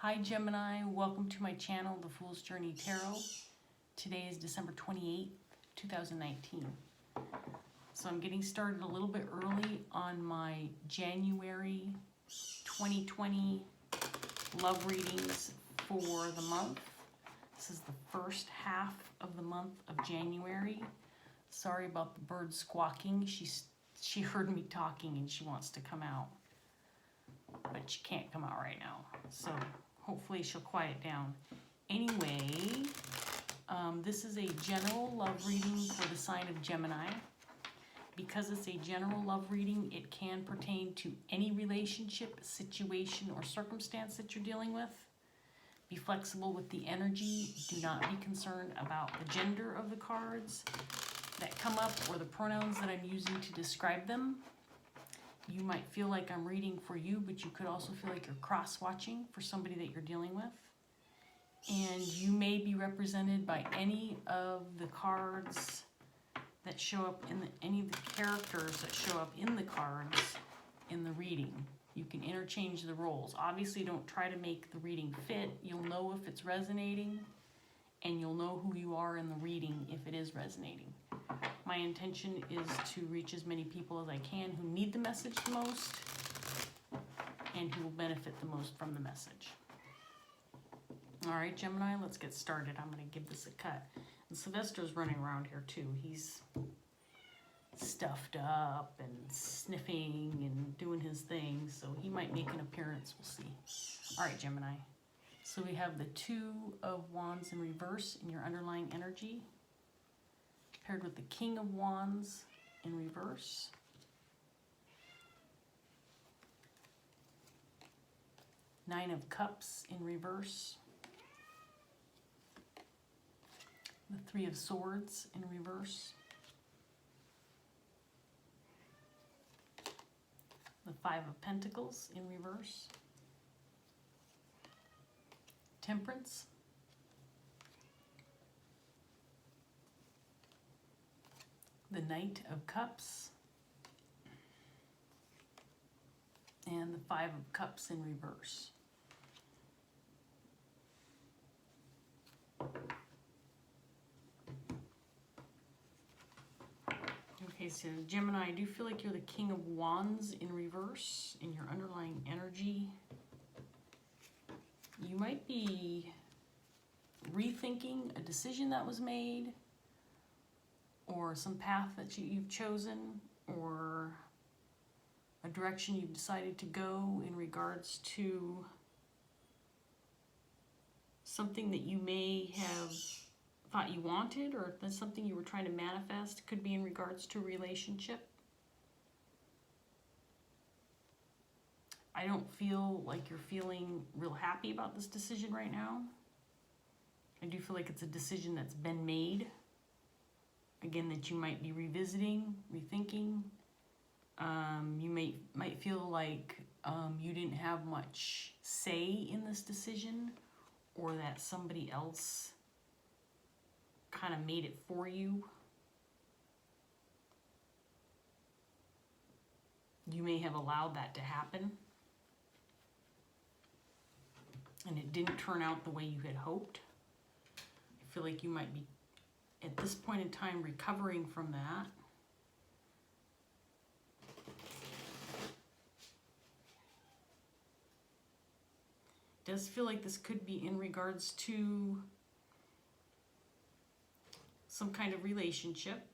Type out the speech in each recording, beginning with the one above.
Hi Gemini, welcome to my channel, The Fool's Journey Tarot. Today is December 28th, 2019. So I'm getting started a little bit early on my January 2020 love readings for the month. This is the first half of the month of January. Sorry about the bird squawking. She heard me talking and she wants to come out, but she can't come out right now. So hopefully she'll quiet down. Anyway, this is a general love reading for the sign of Gemini. Because it's a general love reading, it can pertain to any relationship, situation, or circumstance that you're dealing with. Be flexible with the energy. Do not be concerned about the gender of the cards that come up or the pronouns that I'm using to describe them. You might feel like I'm reading for you, but you could also feel like you're cross-watching for somebody that you're dealing with. And you may be represented by any of the cards that show up in any of the characters that show up in the cards in the reading. You can interchange the roles. Obviously, don't try to make the reading fit. You'll know if it's resonating, and you'll know who you are in the reading if it is resonating. My intention is to reach as many people as I can who need the message the most and who will benefit the most from the message. All right, Gemini, let's get started. I'm going to give this a cut. And Sylvester's running around here too. He's stuffed up and sniffing and doing his thing, so he might make an appearance. We'll see. All right, Gemini. So we have the Two of Wands in reverse in your underlying energy, paired with the King of Wands in reverse. Nine of Cups in reverse. The Three of Swords in reverse. The Five of Pentacles in reverse. Temperance. The Knight of Cups. And the Five of Cups in reverse. Okay, so Gemini, I do feel like you're the King of Wands in reverse in your underlying energy. You might be rethinking a decision that was made, or some path that you've chosen, or a direction you've decided to go in regards to something that you may have thought you wanted, or if there's something you were trying to manifest. Could be in regards to a relationship. I don't feel like you're feeling real happy about this decision right now. I do feel like it's a decision that's been made. Again, that you might be revisiting, rethinking. You might feel like you didn't have much say in this decision, or that somebody else kind of made it for you. You may have allowed that to happen, and it didn't turn out the way you had hoped. I feel like you might be, at this point in time, recovering from that. It does feel like this could be in regards to some kind of relationship.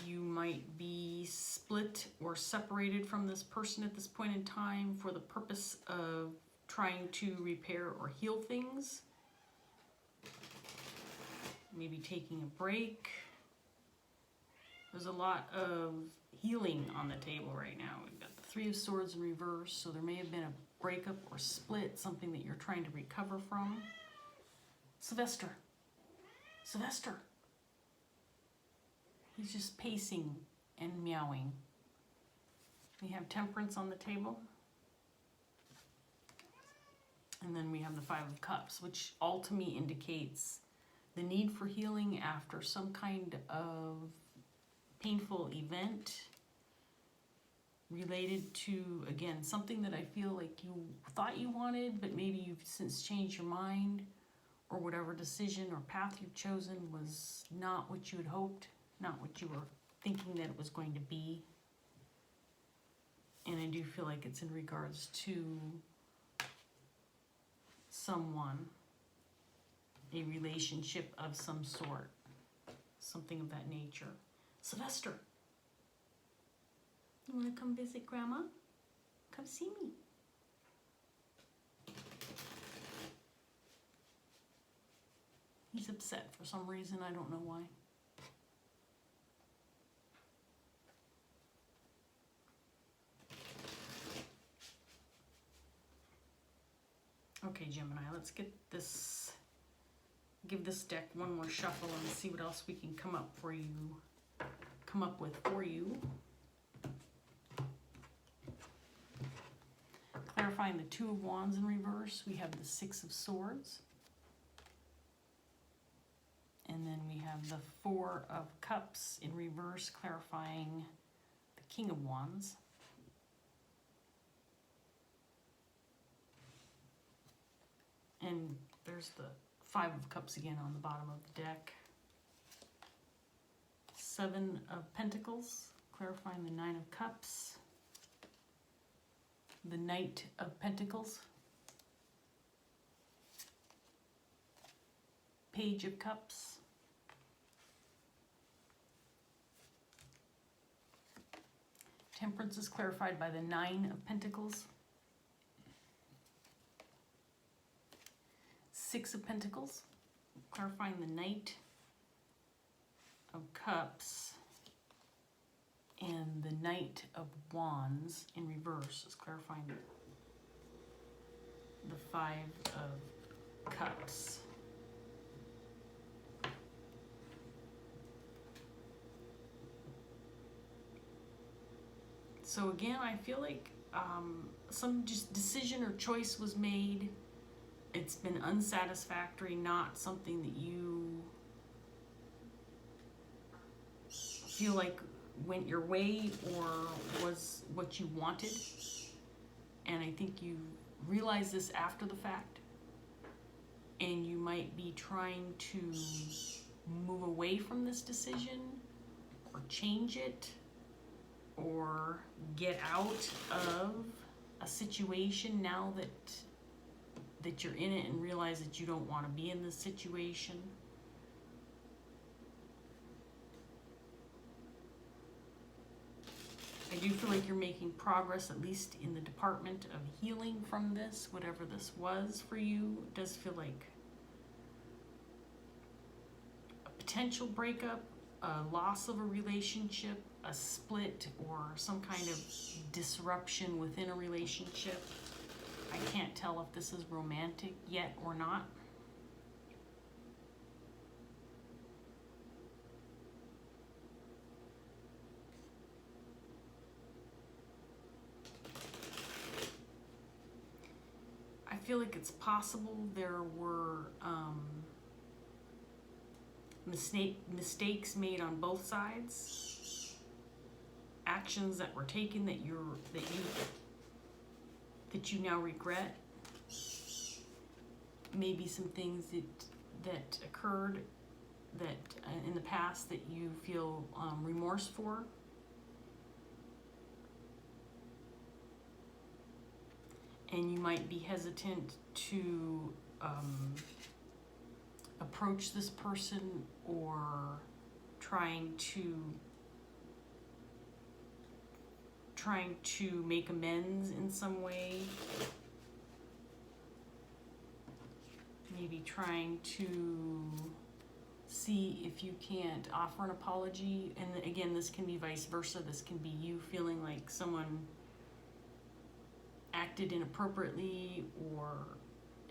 You might be split or separated from this person at this point in time for the purpose of trying to repair or heal things. Maybe taking a break. There's a lot of healing on the table right now. We've got the Three of Swords in reverse, so there may have been a breakup or split, something that you're trying to recover from. Sylvester. Sylvester. He's just pacing and meowing. We have Temperance on the table. And then we have the Five of Cups, which all to me indicates the need for healing after some kind of painful event related to, again, something that I feel like you thought you wanted, but maybe you've since changed your mind, or whatever decision or path you've chosen was not what you had hoped, not what you were thinking that it was going to be. And I do feel like it's in regards to someone, a relationship of some sort, something of that nature. Sylvester, you want to come visit Grandma? Come see me. He's upset for some reason, I don't know why. Okay, Gemini, let's get this, give this deck one more shuffle and see what else we can come up with for you. Clarifying the Two of Wands in reverse, we have the Six of Swords. And then we have the Four of Cups in reverse, clarifying the King of Wands. And there's the Five of Cups again on the bottom of the deck. Seven of Pentacles, clarifying the Nine of Cups. The Knight of Pentacles. Page of Cups. Temperance is clarified by the Nine of Pentacles. Six of Pentacles, clarifying the Knight of Cups. And the Knight of Wands in reverse is clarifying the Five of Cups. So again, I feel like some just decision or choice was made. It's been unsatisfactory, not something that you feel like went your way or was what you wanted. And I think you realize this after the fact. And you might be trying to move away from this decision or change it, or get out of a situation now that you're in it and realize that you don't want to be in this situation. I do feel like you're making progress, at least in the department of healing from this, whatever this was for you. It does feel like a potential breakup, a loss of a relationship, a split, or some kind of disruption within a relationship. I can't tell if this is romantic yet or not. I feel like it's possible there were mistakes made on both sides, actions that were taken that you now regret, maybe some things that occurred that in the past that you feel remorse for. And you might be hesitant to approach this person, or trying to make amends in some way. Maybe trying to see if you can't offer an apology. And again, this can be vice versa. This can be you feeling like someone acted inappropriately or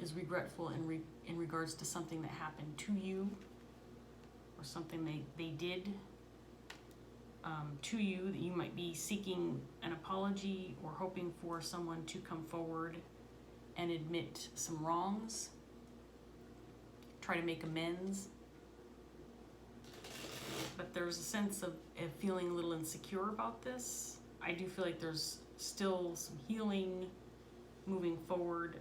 is regretful in regards to something that happened to you, or something they did to you, that you might be seeking an apology or hoping for someone to come forward and admit some wrongs, try to make amends. But there's a sense of feeling a little insecure about this. I do feel like there's still some healing moving forward.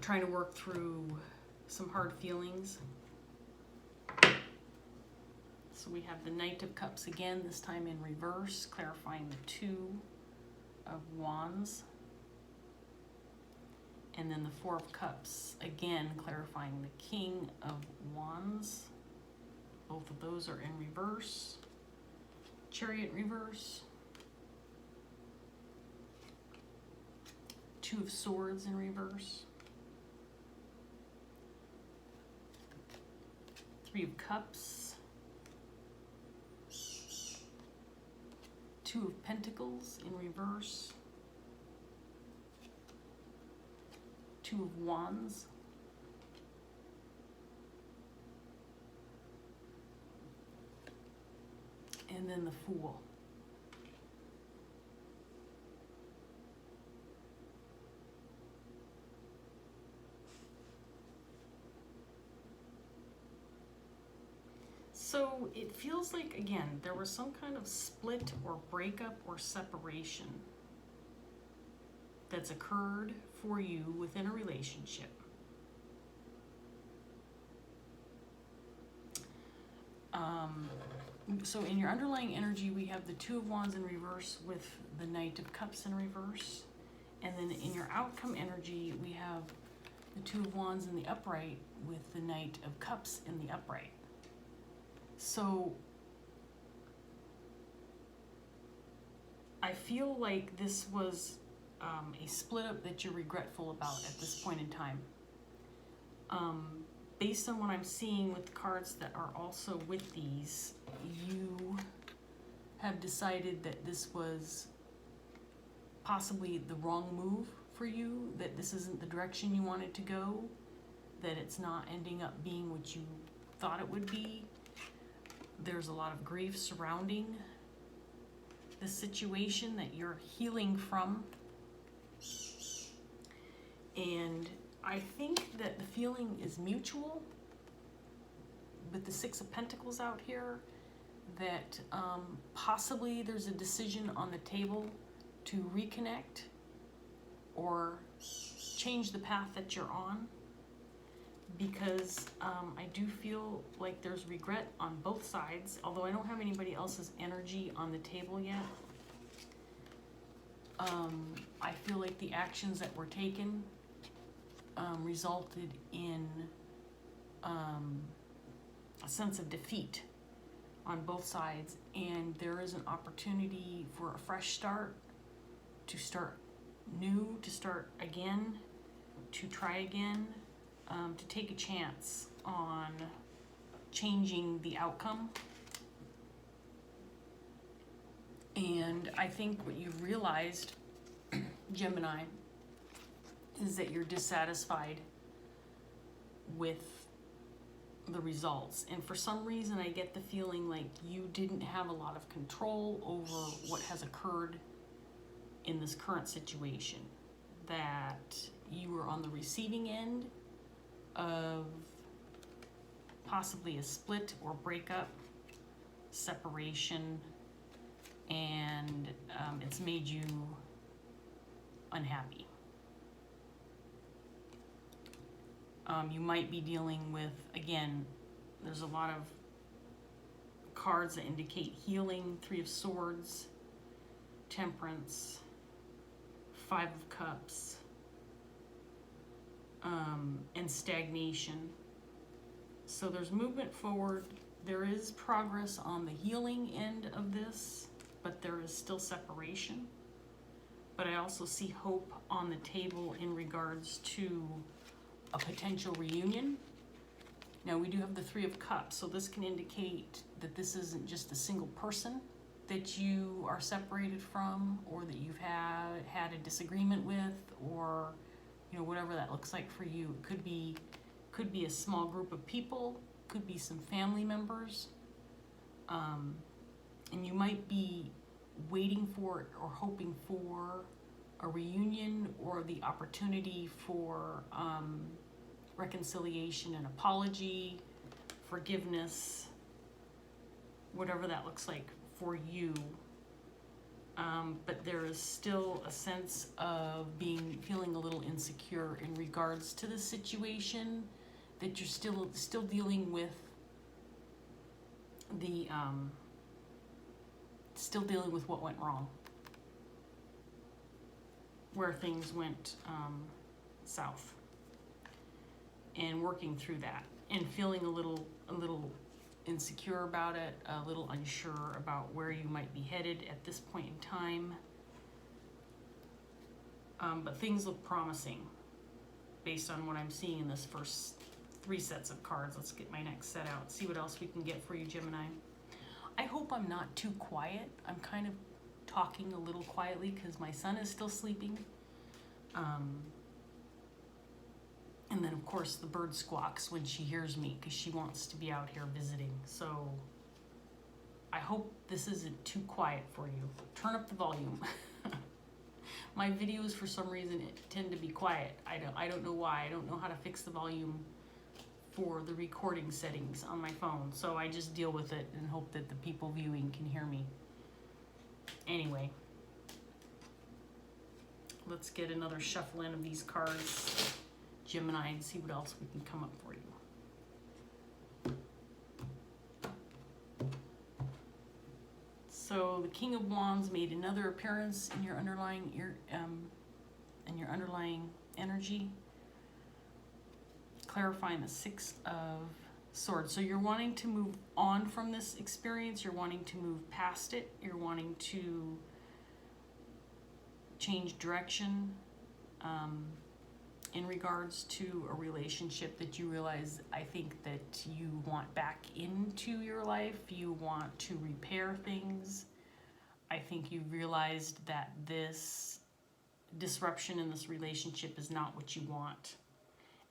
Trying to work through some hard feelings. So we have the Knight of Cups again, this time in reverse, clarifying the Two of Wands. And then the Four of Cups, again, clarifying the King of Wands. Both of those are in reverse. Chariot reverse. Two of Swords in reverse. Three of Cups. Two of Pentacles in reverse. Two of Wands. And then the Fool. So it feels like, again, there was some kind of split or breakup or separation that's occurred for you within a relationship. So in your underlying energy, we have the Two of Wands in reverse with the Knight of Cups in reverse. And then in your outcome energy, we have the Two of Wands in the upright with the Knight of Cups in the upright. So I feel like this was a split up that you're regretful about at this point in time. Based on what I'm seeing with the cards that are also with these, you have decided that this was possibly the wrong move for you, that this isn't the direction you wanted to go, that it's not ending up being what you thought it would be. There's a lot of grief surrounding the situation that you're healing from. And I think that the feeling is mutual with the Six of Pentacles out here, that possibly there's a decision on the table to reconnect or change the path that you're on, because I do feel like there's regret on both sides, although I don't have anybody else's energy on the table yet. I feel like the actions that were taken resulted in a sense of defeat on both sides, and there is an opportunity for a fresh start, to start new, to start again, to try again, to take a chance on changing the outcome. And I think what you've realized, Gemini, is that you're dissatisfied with the results. And for some reason, I get the feeling like you didn't have a lot of control over what has occurred in this current situation, that you were on the receiving end of possibly a split or breakup, separation, and it's made you unhappy. You might be dealing with, again, there's a lot of cards that indicate healing: Three of Swords, Temperance, Five of Cups, and stagnation. So there's movement forward. There is progress on the healing end of this, but there is still separation. But I also see hope on the table in regards to a potential reunion. Now we do have the Three of Cups, so this can indicate that this isn't just a single person that you are separated from, or that you've had a disagreement with, or whatever that looks like for you. It could be a small group of people, could be some family members, and you might be waiting for or hoping for a reunion or the opportunity for reconciliation and apology, forgiveness, whatever that looks like for you. But there is still a sense of feeling a little insecure in regards to the situation, that you're still dealing with still dealing with what went wrong, where things went south, and working through that, and feeling a little insecure about it, a little unsure about where you might be headed at this point in time. But things look promising based on what I'm seeing in this first 3 sets of cards. Let's get my next set out, see what else we can get for you, Gemini. I hope I'm not too quiet. I'm kind of talking a little quietly because my son is still sleeping. And then, of course, the bird squawks when she hears me because she wants to be out here visiting. So I hope this isn't too quiet for you. Turn up the volume. My videos, for some reason, tend to be quiet. I don't know why. I don't know how to fix the volume for the recording settings on my phone. So I just deal with it and hope that the people viewing can hear me. Anyway, let's get another shuffle in of these cards, Gemini, and see what else we can come up for you. So the King of Wands made another appearance in your underlying energy, clarifying the 6 of Swords. So you're wanting to move on from this experience. You're wanting to move past it. You're wanting to change direction. In regards to a relationship that you realize, I think, that you want back into your life. You want to repair things. I think you realized that this disruption in this relationship is not what you want.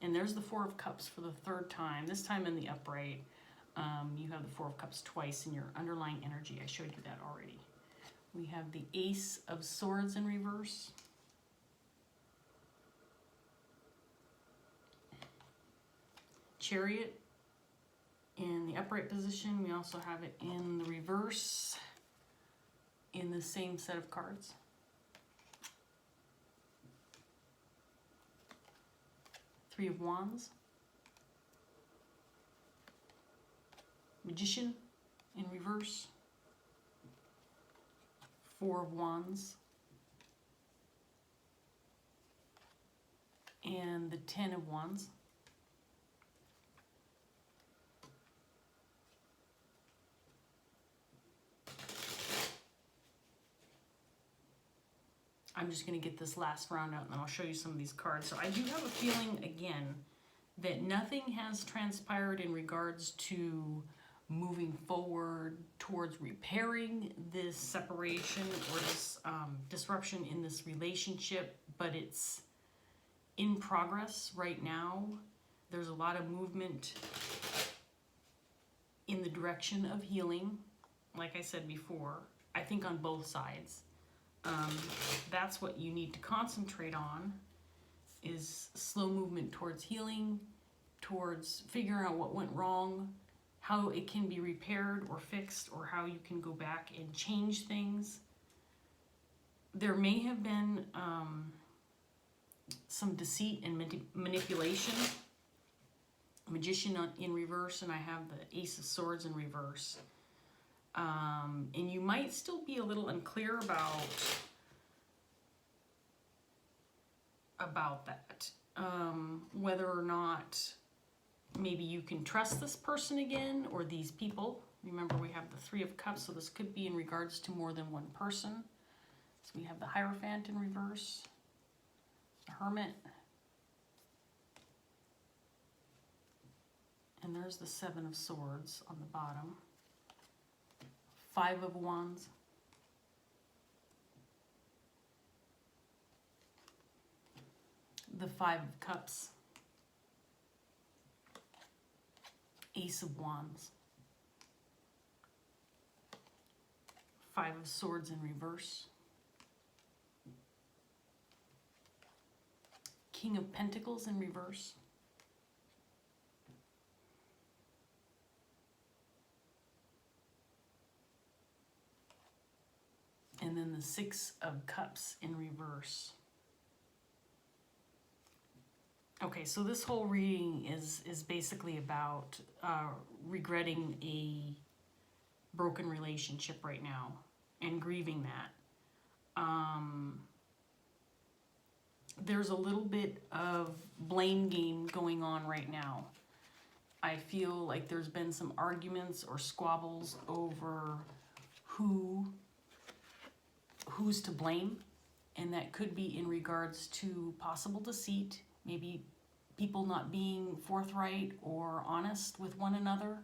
And there's the 4 of Cups for the 3rd time, this time in the upright. You have the 4 of Cups twice in your underlying energy. I showed you that already. We have the Ace of Swords in reverse. Chariot in the upright position. We also have it in the reverse in the same set of cards. Three of Wands. Magician in reverse. 4 of Wands. And the 10 of Wands. I'm just going to get this last round out and then I'll show you some of these cards. So I do have a feeling, again, that nothing has transpired in regards to moving forward towards repairing this separation or this disruption in this relationship, but it's in progress right now. There's a lot of movement in the direction of healing, like I said before, I think on both sides. That's what you need to concentrate on, is slow movement towards healing, towards figuring out what went wrong, how it can be repaired or fixed, or how you can go back and change things. There may have been some deceit and manipulation. Magician in reverse, and I have the Ace of Swords in reverse. And you might still be a little unclear about that. Whether or not maybe you can trust this person again or these people. Remember, we have the 3 of Cups, so this could be in regards to more than one person. So we have the Hierophant in reverse, the Hermit, and there's the 7 of Swords on the bottom. 5 of Wands. The 5 of Cups. Ace of Wands. 5 of Swords in reverse. King of Pentacles in reverse. and then the Six of Cups in reverse. Okay, so this whole reading is basically about regretting a broken relationship right now and grieving that. There's a little bit of blame game going on right now. I feel like there's been some arguments or squabbles over who's to blame, and that could be in regards to possible deceit, maybe people not being forthright or honest with one another.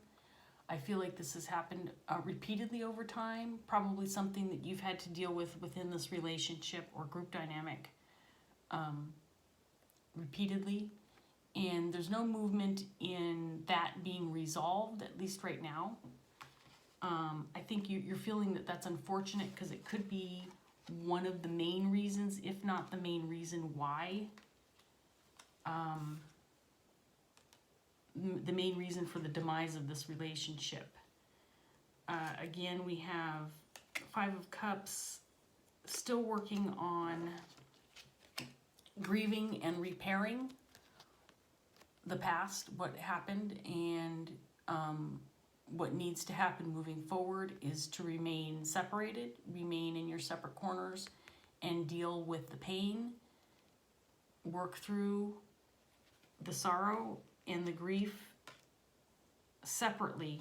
I feel like this has happened repeatedly over time, probably something that you've had to deal with within this relationship or group dynamic repeatedly, and there's no movement in that being resolved, at least right now. I think you're feeling that that's unfortunate because it could be one of the main reasons, if not the main reason why, the main reason for the demise of this relationship. Again, we have Five of Cups, still working on grieving and repairing the past, what happened, and what needs to happen moving forward is to remain separated, remain in your separate corners, and deal with the pain, work through the sorrow and the grief separately,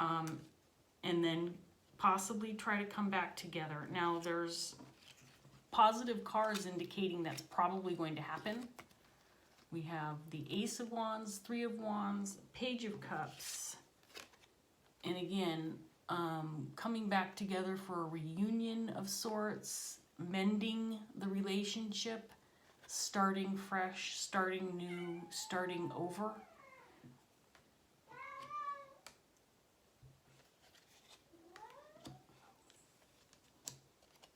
and then possibly try to come back together. Now, there's positive cards indicating that's probably going to happen. We have the Ace of Wands, Three of Wands, Page of Cups, and again, coming back together for a reunion of sorts, mending the relationship, starting fresh, starting new, starting over.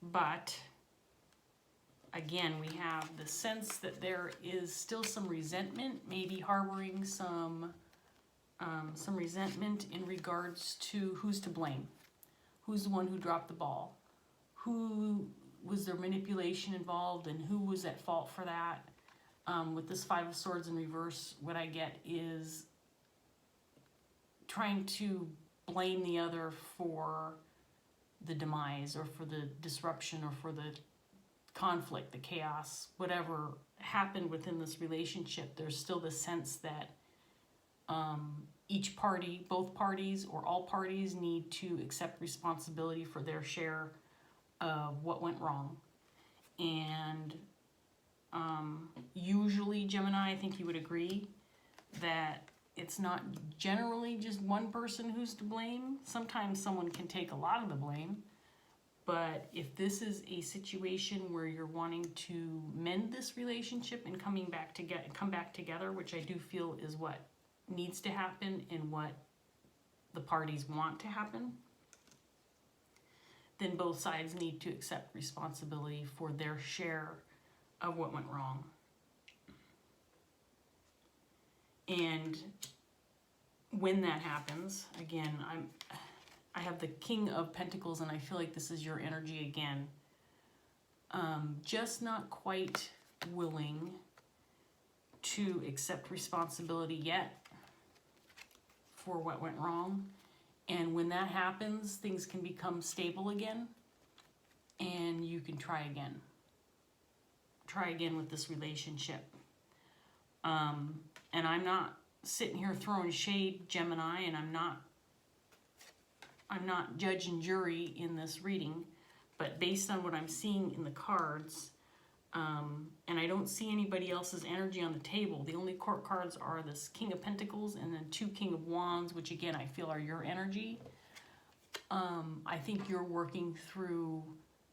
But again, we have the sense that there is still some resentment, maybe harboring some resentment in regards to who's to blame, who's the one who dropped the ball, who was there manipulation involved, and who was at fault for that. With this Five of Swords in reverse, what I get is trying to blame the other for the demise or for the disruption or for the conflict, the chaos, whatever happened within this relationship. There's still the sense that each party, both parties or all parties, need to accept responsibility for their share of what went wrong. And usually, Gemini, I think you would agree that it's not generally just one person who's to blame. Sometimes someone can take a lot of the blame. But if this is a situation where you're wanting to mend this relationship and come back together, which I do feel is what needs to happen and what the parties want to happen, then both sides need to accept responsibility for their share of what went wrong. And when that happens, again, I have the King of Pentacles, and I feel like this is your energy again. Just not quite willing to accept responsibility yet for what went wrong. And when that happens, things can become stable again, and you can try again. Try again with this relationship. And I'm not sitting here throwing shade, Gemini, and I'm not judge and jury in this reading, but based on what I'm seeing in the cards, and I don't see anybody else's energy on the table. The only court cards are this King of Pentacles and then two King of Wands, which again I feel are your energy. I think you're working through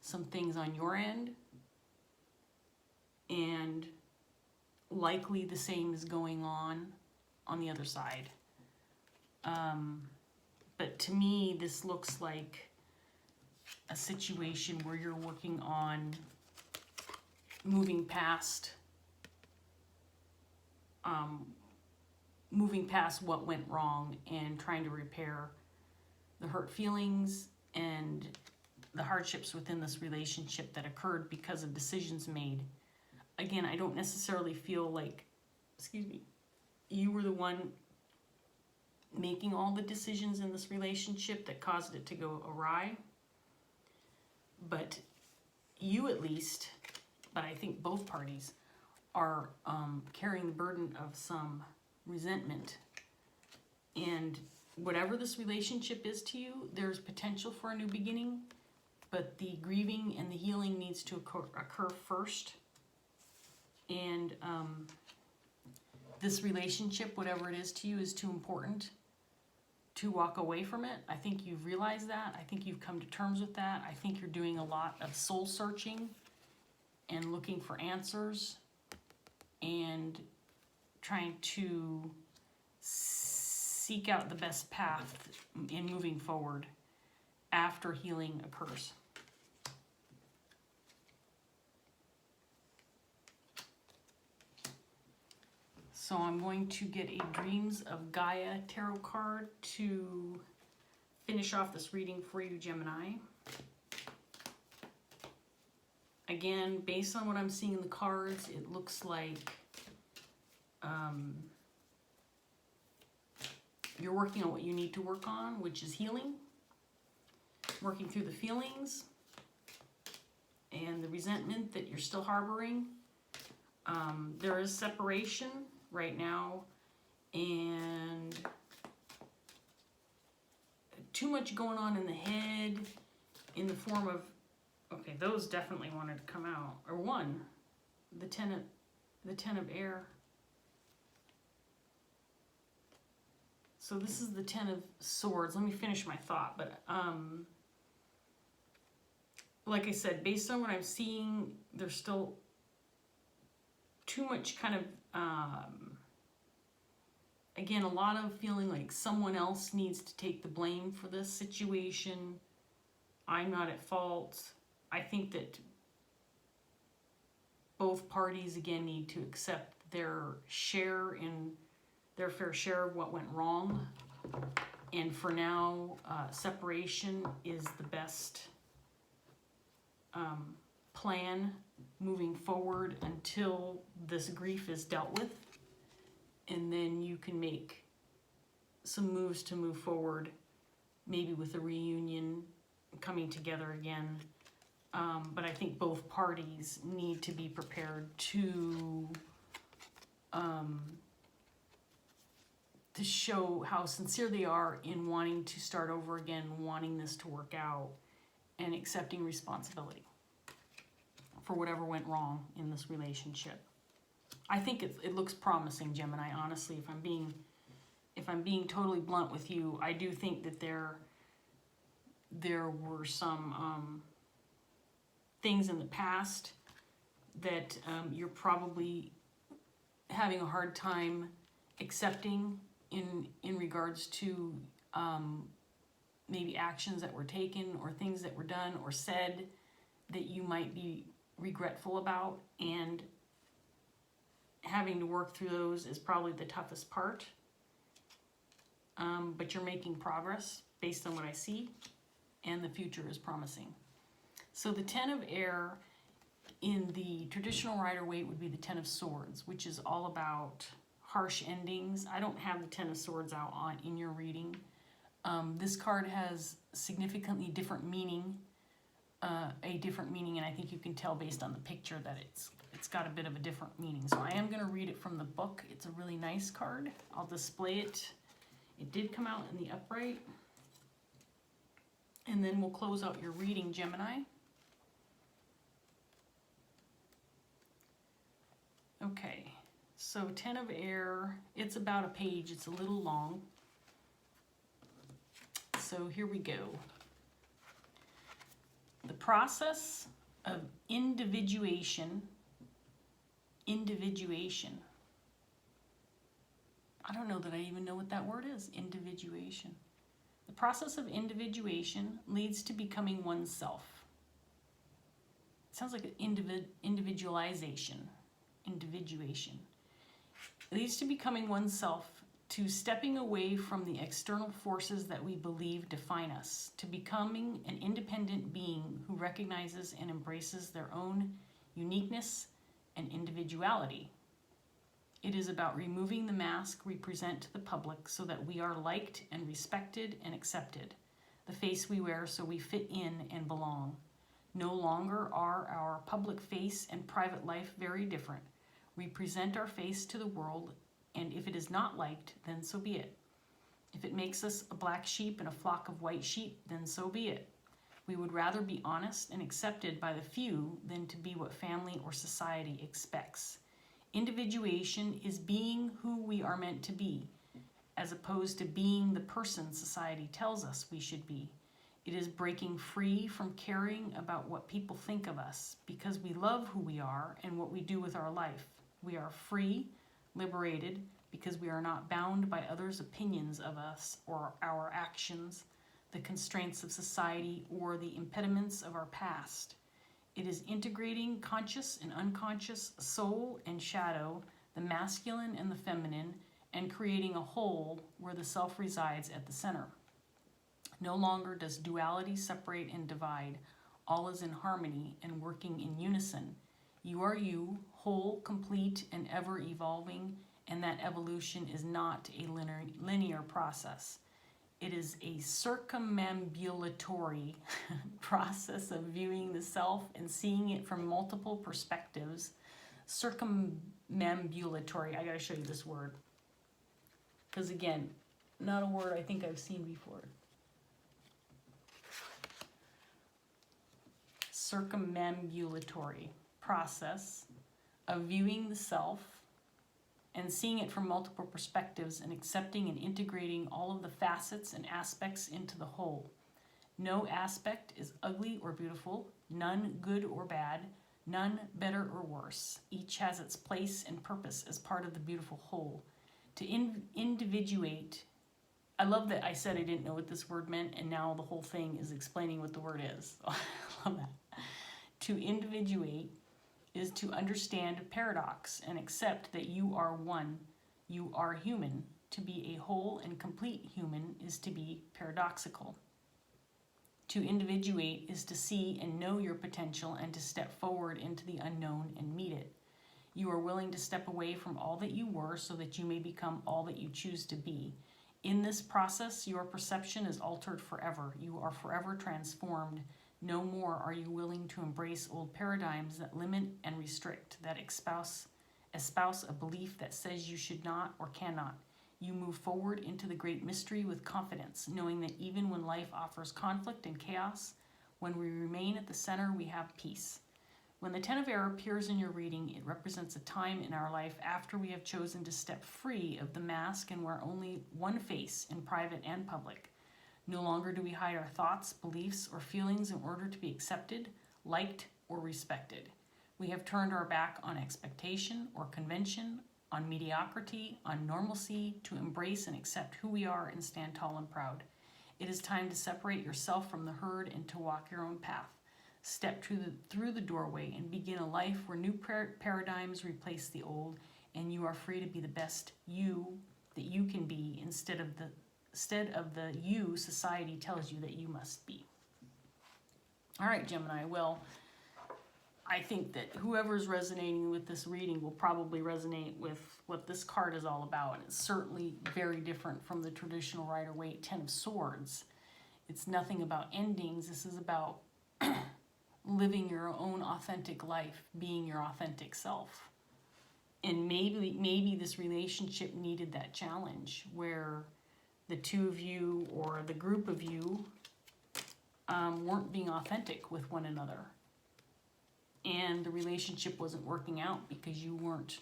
some things on your end, and likely the same is going on the other side. But to me, this looks like a situation where you're working on moving past what went wrong and trying to repair the hurt feelings and the hardships within this relationship that occurred because of decisions made. Again, I don't necessarily feel like, excuse me, you were the one making all the decisions in this relationship that caused it to go awry. But you at least, but I think both parties are carrying the burden of some resentment. And whatever this relationship is to you, there's potential for a new beginning, but the grieving and the healing needs to occur first. And this relationship, whatever it is to you, is too important to walk away from it. I think you've realized that. I think you've come to terms with that. I think you're doing a lot of soul searching and looking for answers and trying to seek out the best path in moving forward after healing occurs. So I'm going to get a Dreams of Gaia tarot card to finish off this reading for you, Gemini. Again, based on what I'm seeing in the cards, it looks like you're working on what you need to work on, which is healing, working through the feelings and the resentment that you're still harboring. There is separation right now, and too much going on in the head in the form of, okay, those definitely wanted to come out, or one, the ten of air. So this is the Ten of Swords. Let me finish my thought, but like I said, based on what I'm seeing, there's still too much kind of again, a lot of feeling like someone else needs to take the blame for this situation. I'm not at fault. I think that both parties, again, need to accept their share in their fair share of what went wrong. And for now, separation is the best plan moving forward until this grief is dealt with. And then you can make some moves to move forward, maybe with a reunion, coming together again. But I think both parties need to be prepared to show how sincere they are in wanting to start over again, wanting this to work out, and accepting responsibility for whatever went wrong in this relationship. I think it looks promising, Gemini, honestly. If I'm being totally blunt with you, I do think that there were some things in the past that you're probably having a hard time accepting in regards to maybe actions that were taken or things that were done or said that you might be regretful about, and having to work through those is probably the toughest part. But you're making progress based on what I see, and the future is promising. So the Ten of Air in the traditional Rider-Waite would be the Ten of Swords, which is all about harsh endings. I don't have the Ten of Swords out in your reading. This card has significantly different meaning, and I think you can tell based on the picture that it's got a bit of a different meaning. So I am going to read it from the book. It's a really nice card. I'll display it. It did come out in the upright. And then we'll close out your reading, Gemini. Okay, so Ten of Air, it's about a page. It's a little long. So here we go. The process of individuation. I don't know that I even know what that word is, individuation. The process of individuation leads to becoming oneself. It sounds like an individualization. Individuation. It leads to becoming oneself to stepping away from the external forces that we believe define us, to becoming an independent being who recognizes and embraces their own uniqueness and individuality. It is about removing the mask we present to the public so that we are liked and respected and accepted, the face we wear so we fit in and belong. No longer are our public face and private life very different. We present our face to the world, and if it is not liked, then so be it. If it makes us a black sheep in a flock of white sheep, then so be it. We would rather be honest and accepted by the few than to be what family or society expects. Individuation is being who we are meant to be, as opposed to being the person society tells us we should be. It is breaking free from caring about what people think of us, because we love who we are and what we do with our life. We are free, liberated, because we are not bound by others' opinions of us or our actions, the constraints of society, or the impediments of our past. It is integrating conscious and unconscious, soul and shadow, the masculine and the feminine, and creating a whole where the self resides at the center. No longer does duality separate and divide. All is in harmony and working in unison. You are you, whole, complete, and ever evolving, and that evolution is not a linear process. It is a circumambulatory process of viewing the self and seeing it from multiple perspectives. Circumambulatory, I gotta show you this word. Because again, not a word I think I've seen before. Circumambulatory process of viewing the self and seeing it from multiple perspectives and accepting and integrating all of the facets and aspects into the whole. No aspect is ugly or beautiful, none good or bad, none better or worse. Each has its place and purpose as part of the beautiful whole. To individuate, I love that I said I didn't know what this word meant, and now the whole thing is explaining what the word is. I love that. To individuate is to understand paradox and accept that you are one. You are human. To be a whole and complete human is to be paradoxical. To individuate is to see and know your potential and to step forward into the unknown and meet it. You are willing to step away from all that you were so that you may become all that you choose to be. In this process, your perception is altered forever. You are forever transformed. No more are you willing to embrace old paradigms that limit and restrict, that espouse a belief that says you should not or cannot. You move forward into the great mystery with confidence, knowing that even when life offers conflict and chaos, when we remain at the center, we have peace. When the Ten of Air appears in your reading, it represents a time in our life after we have chosen to step free of the mask and wear only one face in private and public. No longer do we hide our thoughts, beliefs, or feelings in order to be accepted, liked, or respected. We have turned our back on expectation or convention, on mediocrity, on normalcy, to embrace and accept who we are and stand tall and proud. It is time to separate yourself from the herd and to walk your own path. Step through the doorway and begin a life where new paradigms replace the old, and you are free to be the best you that you can be instead of the you society tells you that you must be. All right, Gemini, well, I think that whoever's resonating with this reading will probably resonate with what this card is all about. It's certainly very different from the traditional Rider-Waite Ten of Swords. It's nothing about endings. This is about living your own authentic life, being your authentic self. And maybe this relationship needed that challenge where the two of you or the group of you weren't being authentic with one another. And the relationship wasn't working out because you weren't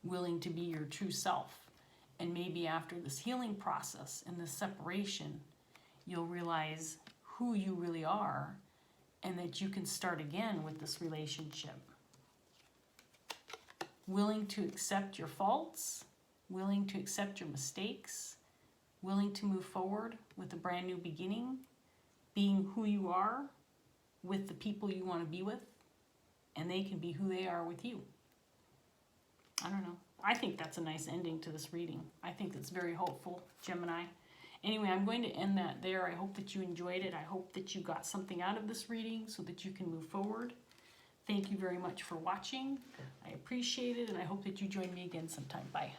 willing to be your true self. And maybe after this healing process and this separation, you'll realize who you really are and that you can start again with this relationship. Willing to accept your faults, willing to accept your mistakes, willing to move forward with a brand new beginning, being who you are with the people you want to be with, and they can be who they are with you. I don't know. I think that's a nice ending to this reading. I think it's very hopeful, Gemini. Anyway, I'm going to end that there. I hope that you enjoyed it. I hope that you got something out of this reading so that you can move forward. Thank you very much for watching. I appreciate it, and I hope that you join me again sometime. Bye.